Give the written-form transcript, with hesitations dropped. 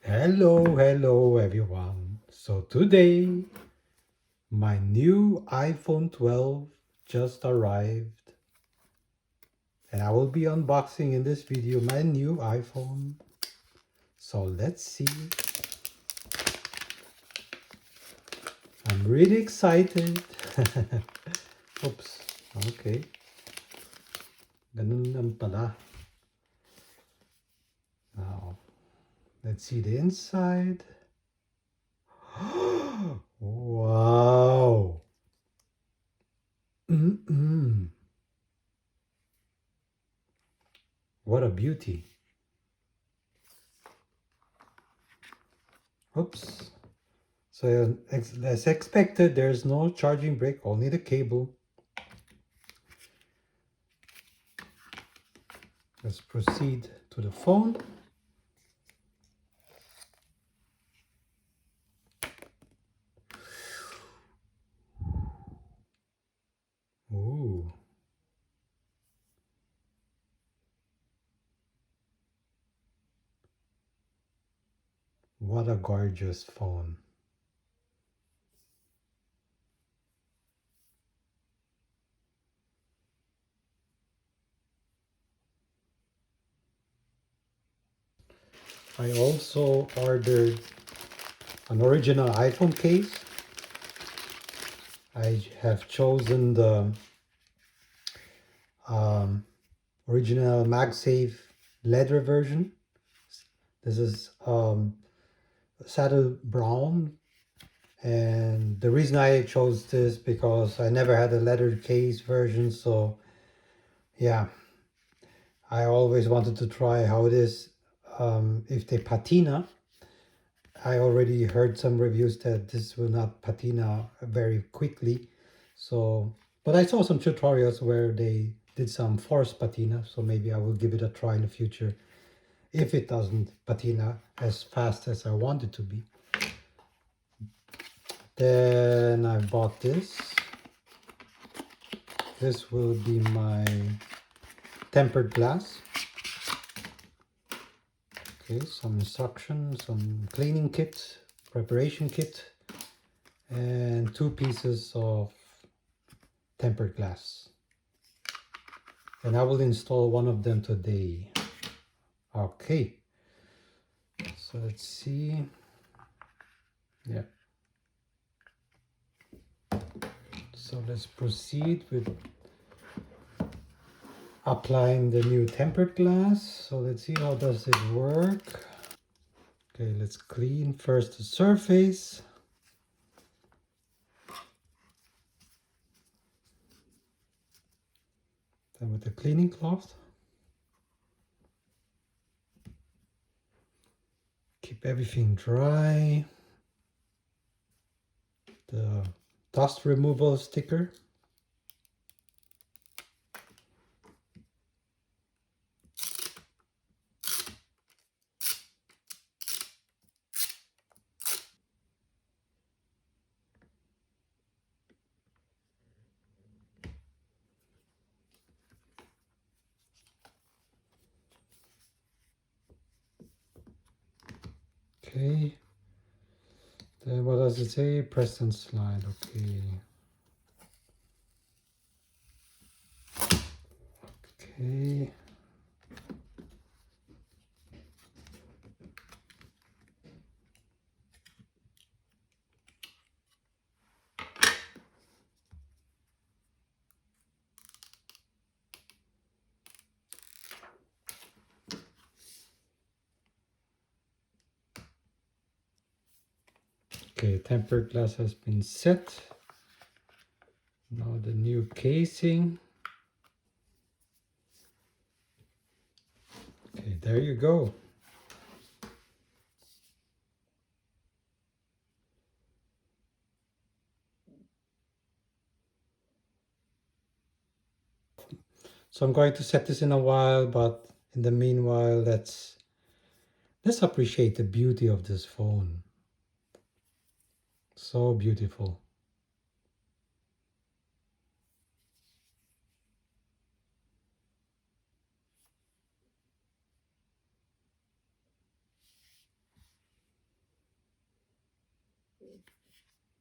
Hello everyone. So today my new iPhone 12 just arrived and I will be unboxing in this video my new iPhone. So let's see. I'm really excited. Oops. Okay. Ganun lang pala. Now, let's see the inside. Wow. Mm-mm. What a beauty. Oops. So as expected, there's no charging brick, only the cable. Let's proceed to the phone. Ooh, what a gorgeous phone. I also ordered an original iPhone case. I have chosen the um, original MagSafe leather version. This is saddle brown, and the reason I chose this because I never had a leather case version, so yeah, I always wanted to try how it is if they patina. I already heard some reviews that this will not patina very quickly. So, but I saw some tutorials where they did some forced patina, so maybe I will give it a try in the future if it doesn't patina as fast as I want it to be. Then I bought this. This will be my tempered glass. Okay, some instructions, some cleaning kit, preparation kit, and 2 pieces of tempered glass. And I will install one of them today. Okay, so let's see. Yeah. So let's proceed with applying the new tempered glass. So let's see how does it work. Okay, let's clean first the surface. Then with the cleaning cloth. Keep everything dry. The dust removal sticker. Okay. Then what does it say? Press and slide. Okay. Okay. Okay, tempered glass has been set. Now the new casing. Okay, there you go. So I'm going to set this in a while, but in the meanwhile, let's appreciate the beauty of this phone. So beautiful.